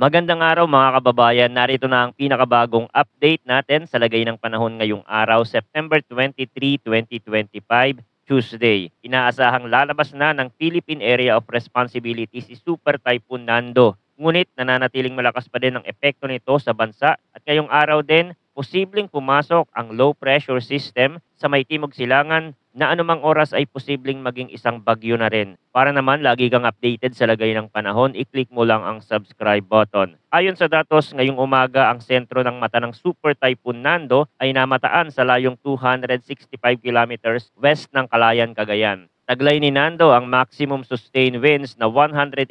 Magandang araw mga kababayan. Narito na ang pinakabagong update natin sa lagay ng panahon ngayong araw, September 23, 2025, Tuesday. Inaasahang lalabas na ng Philippine Area of Responsibility si Super Typhoon Nando. Ngunit nananatiling malakas pa din ang epekto nito sa bansa at ngayong araw din, posibleng pumasok ang low pressure system sa may timog silangan na anumang oras ay posibleng maging isang bagyo na rin. Para naman lagi kang updated sa lagay ng panahon, i-click mo lang ang subscribe button. Ayon sa datos, ngayong umaga ang sentro ng mata ng Super Typhoon Nando ay namataan sa layong 265 kilometers west ng Calayan, Cagayan. Taglay ni Nando ang maximum sustained winds na 185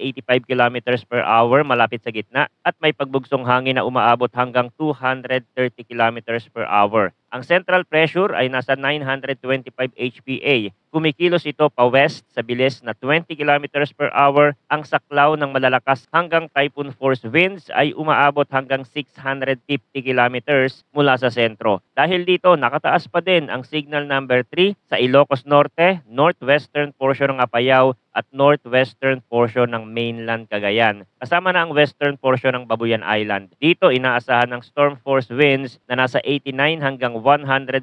kilometers per hour malapit sa gitna at may pagbugsong hangin na umaabot hanggang 230 kilometers per hour. Ang central pressure ay nasa 925 HPA. Kumikilos ito pa west sa bilis na 20 kilometers per hour. Ang saklaw ng malalakas hanggang typhoon force winds ay umaabot hanggang 650 kilometers mula sa sentro. Dahil dito, nakataas pa din ang signal number 3 sa Ilocos Norte, northwestern portion ng Apayao at northwestern portion ng mainland Cagayan. Kasama na ang western portion ng Babuyan Island. Dito inaasahan ng storm force winds na nasa 89 hanggang 117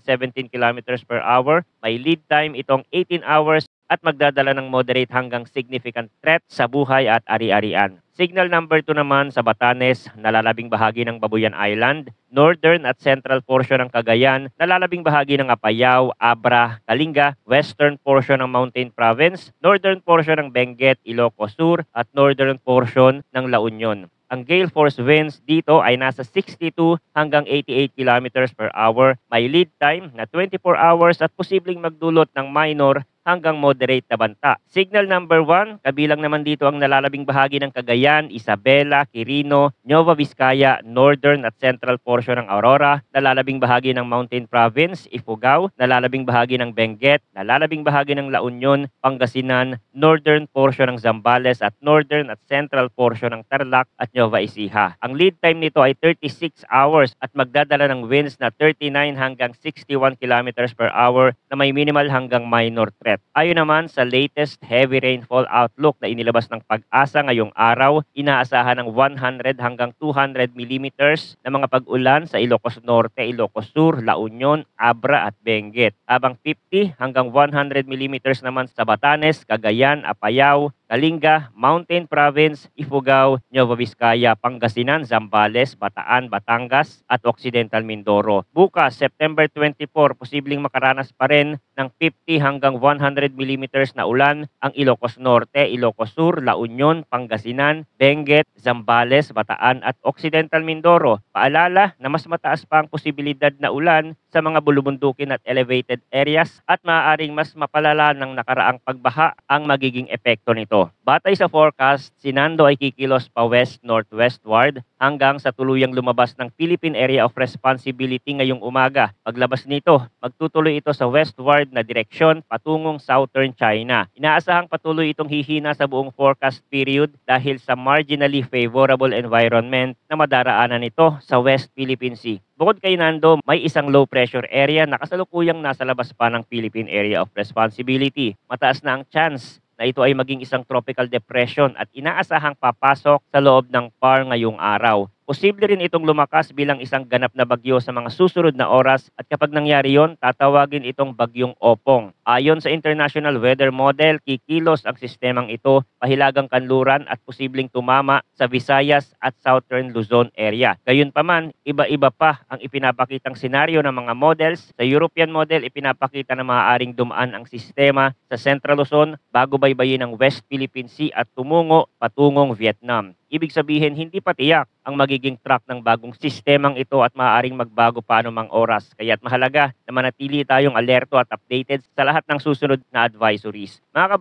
kilometers per hour. May lead time itong 18 hours at magdadala ng moderate hanggang significant threat sa buhay at ari-arian. Signal number 2 naman sa Batanes, nalalabing bahagi ng Babuyan Island, northern at central portion ng Cagayan, nalalabing bahagi ng Apayao, Abra, Kalinga, western portion ng Mountain Province, northern portion ng Benguet, Ilocos Sur, at northern portion ng La Union. Ang gale force winds dito ay nasa 62 hanggang 88 kilometers per hour. May lead time na 24 hours at posibleng magdulot ng minor hanggang moderate na banta. Signal number 1, kabilang naman dito ang nalalabing bahagi ng Cagayan, Isabela, Quirino, Nueva Vizcaya, northern at central portion ng Aurora, nalalabing bahagi ng Mountain Province, Ifugao, nalalabing bahagi ng Benguet, nalalabing bahagi ng La Union, Pangasinan, northern portion ng Zambales at northern at central portion ng Tarlac at Nueva Ecija. Ang lead time nito ay 36 hours at magdadala ng winds na 39 hanggang 61 kilometers per hour na may minimal hanggang minor threat. Ayon naman sa latest heavy rainfall outlook na inilabas ng Pag-asa ngayong araw, inaasahan ng 100 hanggang 200 millimeters na mga pag-ulan sa Ilocos Norte, Ilocos Sur, La Union, Abra at Benguet. Habang 50 hanggang 100 millimeters naman sa Batanes, Cagayan, Apayao, Kalinga, Mountain Province, Ifugao, Nueva Vizcaya, Pangasinan, Zambales, Bataan, Batangas at Occidental Mindoro. Bukas, September 24, posibleng makaranas pa rin ng 50 hanggang 100 millimeters na ulan ang Ilocos Norte, Ilocos Sur, La Union, Pangasinan, Benguet, Zambales, Bataan at Occidental Mindoro. Paalala na mas mataas pa ang posibilidad na ulan sa mga bulubundukin at elevated areas at maaaring mas mapalala ng nakaraang pagbaha ang magiging epekto nito. Batay sa forecast, si Nando ay kikilos pa west-northwestward hanggang sa tuluyang lumabas ng Philippine Area of Responsibility ngayong umaga. Paglabas nito, magtutuloy ito sa westward na direksyon patungong southern China. Inaasahang patuloy itong hihina sa buong forecast period dahil sa marginally favorable environment na madaraanan nito sa West Philippine Sea. Bukod kay Nando, may isang low pressure area na kasalukuyang nasa labas pa ng Philippine Area of Responsibility. Mataas na ang chance na ito ay maging isang tropical depression at inaasahang papasok sa loob ng PAR ngayong araw. Posible rin itong lumakas bilang isang ganap na bagyo sa mga susunod na oras at kapag nangyari yon, tatawagin itong bagyong Opong. Ayon sa International Weather Model, kikilos ang sistemang ito pahilagang kanluran at posibleng tumama sa Visayas at Southern Luzon area. Gayunpaman, iba-iba pa ang ipinapakitang senaryo ng mga models. Sa European model, ipinapakita na maaaring dumaan ang sistema sa Central Luzon bago baybayin ng West Philippine Sea at tumungo patungong Vietnam. Ibig sabihin, hindi pa tiyak ang magiging track ng bagong sistemang ito at maaaring magbago pa anumang oras. Kaya't mahalaga na manatili tayong alerto at updated sa lahat ng susunod na advisories. Mga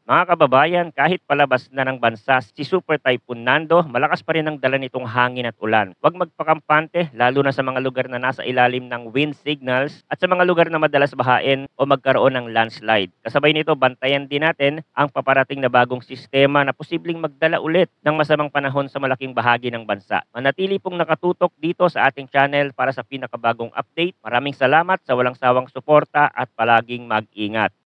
kababayan, kahit palabas na ng bansa si Super Typhoon Nando, malakas pa rin ang dala nitong hangin at ulan. Huwag magpakampante, lalo na sa mga lugar na nasa ilalim ng wind signals at sa mga lugar na madalas bahain o magkaroon ng landslide. Kasabay nito, bantayan din natin ang paparating na bagong sistema na posibleng magdala ulit ng masamang panahon sa malaking bahagi ng bansa. Manatili pong nakatutok dito sa ating channel para sa pinakabagong update. Maraming salamat sa walang sawang suporta at palaging mag-ingat.